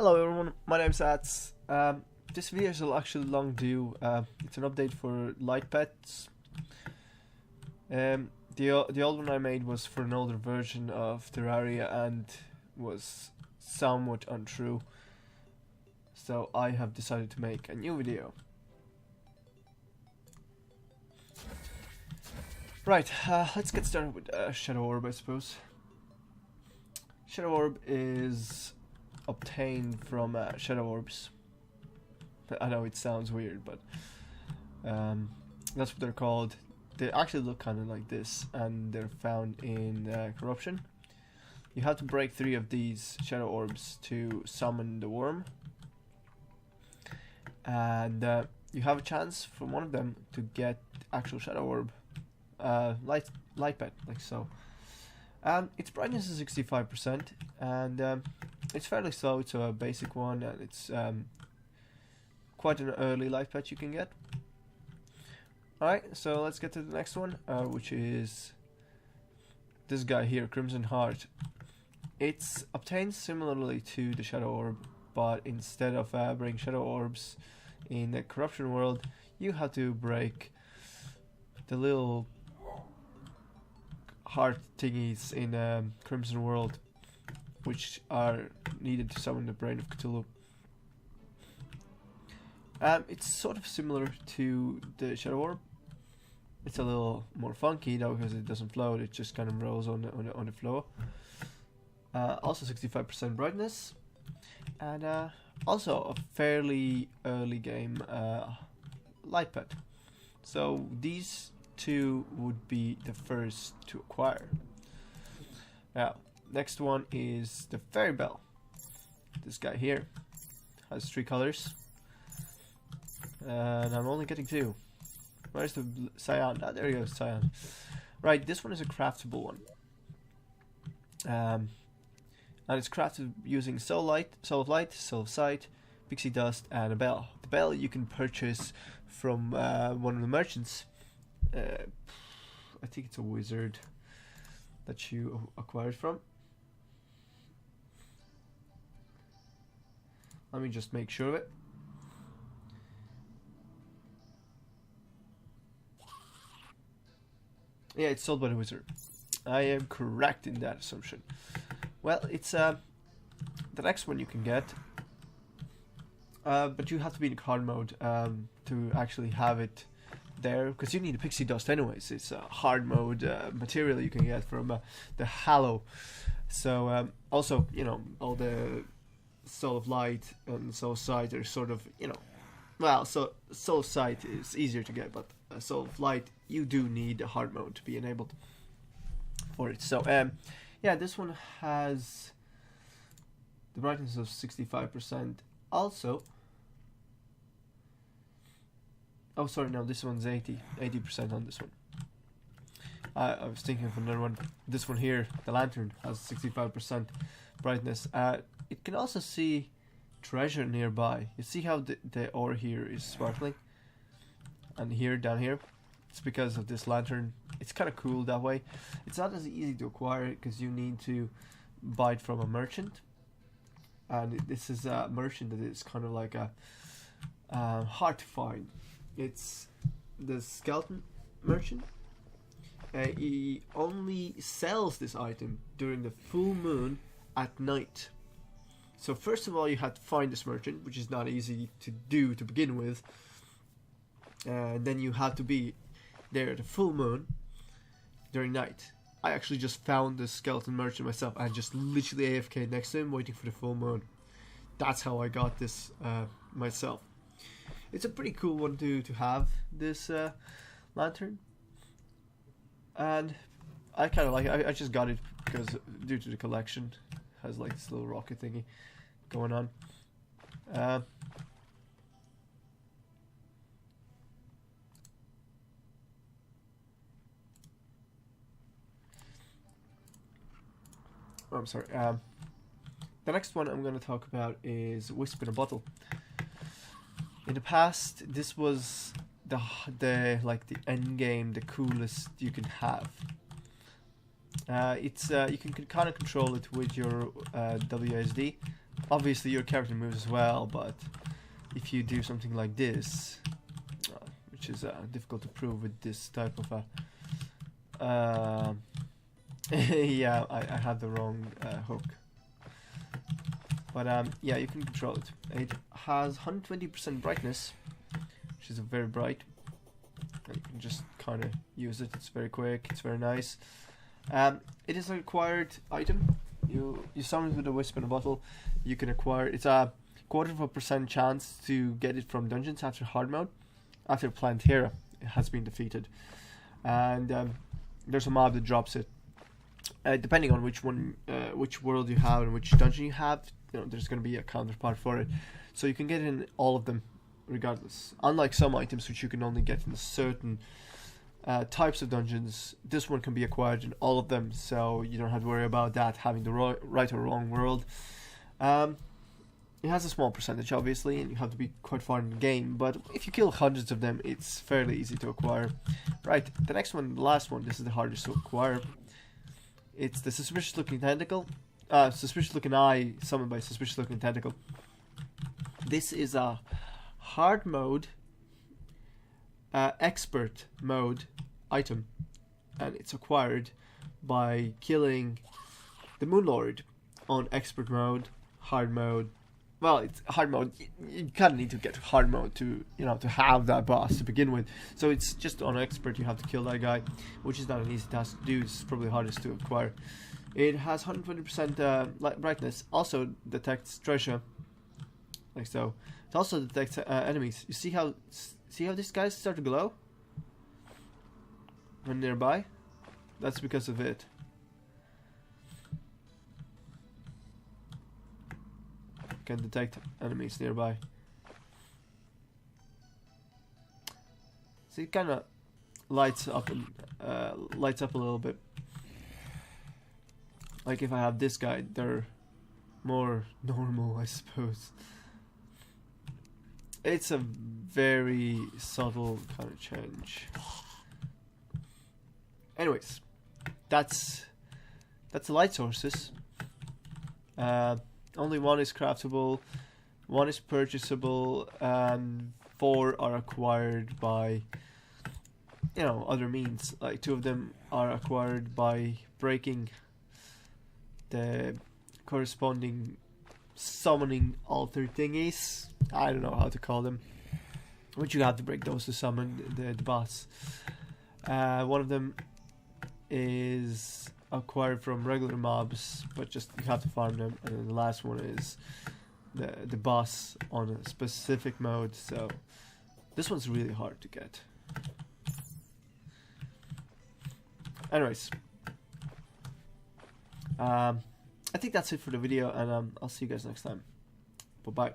Hello everyone, my name's Ats. This video is actually long due. It's an update for light pets. The old one I made was for an older version of Terraria and was somewhat untrue. So I have decided to make a new video. Right, let's get started with Shadow Orb, I suppose. Shadow Orb is obtained from Shadow Orbs. I know it sounds weird, but that's what they're called. They actually look kind of like this, and they're found in Corruption. You have to break 3 of these Shadow Orbs to summon the worm, and you have a chance from one of them to get actual Shadow Orb, light pet, like so. Its brightness is 65%, and it's fairly slow. It's a basic one, and it's quite an early life pet you can get. Alright, so let's get to the next one, which is this guy here, Crimson Heart. It's obtained similarly to the Shadow Orb, but instead of breaking Shadow Orbs in the Corruption world, you have to break the little heart thingies in Crimson world, which are needed to summon the Brain of Cthulhu. It's sort of similar to the Shadow Orb. It's a little more funky though, because it doesn't float, it just kind of rolls on the floor. Also 65% brightness, and also a fairly early game light pet. So these two would be the first to acquire. Now, next one is the Fairbell. This guy here has 3 colors, and I'm only getting 2. Where's the cyan? Ah, there he goes, cyan. Right, this one is a craftable one, and it's crafted using Soul of Light, Soul of Sight, Pixie Dust, and a bell. The bell you can purchase from one of the merchants. I think it's a wizard that you acquired from. Let me just make sure of it. Yeah, it's sold by the wizard. I am correct in that assumption. Well, it's the next one you can get, but you have to be in hard mode to actually have it there, because you need a pixie dust anyways. It's a hard mode material you can get from the Hallow. So also, you know, all the Soul of Light and Soul of Sight are sort of, you know, well, so Soul of Sight is easier to get, but Soul of Light you do need a hard mode to be enabled for it. So yeah, this one has the brightness of 65%. Also, oh sorry, no, this one's 80% on this one. I was thinking of another one. This one here, the lantern, has 65% brightness. It can also see treasure nearby. You see how the ore here is sparkling? And here, down here, it's because of this lantern. It's kind of cool that way. It's not as easy to acquire because you need to buy it from a merchant. And this is a merchant that is kind of like a hard to find. It's the skeleton merchant. He only sells this item during the full moon at night. So first of all, you have to find this merchant, which is not easy to do to begin with. Then you have to be there at the full moon during night. I actually just found the skeleton merchant myself. I just literally AFK next to him waiting for the full moon. That's how I got this myself. It's a pretty cool one to have, this lantern. And I kind of like it. I just got it because due to the collection. It has like this little rocket thingy going on. Oh, I'm sorry. The next one I'm going to talk about is Wisp in a Bottle. In the past, this was the like the end game, the coolest you can have. It's you can kind of control it with your WSD, obviously your character moves as well, but if you do something like this, which is difficult to prove with this type of a yeah, I had the wrong hook, but yeah, you can control it. It has 120% brightness, which is very bright, and you can just kind of use it. It's very quick, it's very nice. It is a required item. You summon it with a wisp in a bottle. You can acquire. It's a 0.25% chance to get it from dungeons after hard mode, after Plantera has been defeated, and there's a mob that drops it. Depending on which world you have and which dungeon you have, there's going to be a counterpart for it. So you can get it in all of them, regardless. Unlike some items which you can only get in certain types of dungeons, this one can be acquired in all of them, so you don't have to worry about that having the right or wrong world. It has a small percentage, obviously, and you have to be quite far in the game, but if you kill hundreds of them, it's fairly easy to acquire. Right, the next one, the last one, this is the hardest to acquire. It's the suspicious looking tentacle. Suspicious looking eye summoned by suspicious looking tentacle. This is a hard mode, expert mode item, and it's acquired by killing the Moon Lord on expert mode, hard mode. Well, it's hard mode. You kind of need to get hard mode to to have that boss to begin with. So it's just on expert. You have to kill that guy, which is not an easy task to do. It's probably hardest to acquire. It has 120% brightness. Also detects treasure, like so. It also detects enemies. You see how these guys start to glow when nearby? That's because of it. Can detect enemies nearby. So it kind of lights up and lights up a little bit. Like if I have this guy, they're more normal, I suppose. It's a very subtle kind of change. Anyways, that's the light sources. Only one is craftable, one is purchasable, and 4 are acquired by other means. Like 2 of them are acquired by breaking the corresponding summoning altar thingies. I don't know how to call them, but you have to break those to summon the boss. One of them is acquired from regular mobs, but just you have to farm them, and then the last one is the boss on a specific mode. So this one's really hard to get. Anyways, I think that's it for the video, and I'll see you guys next time. Bye bye.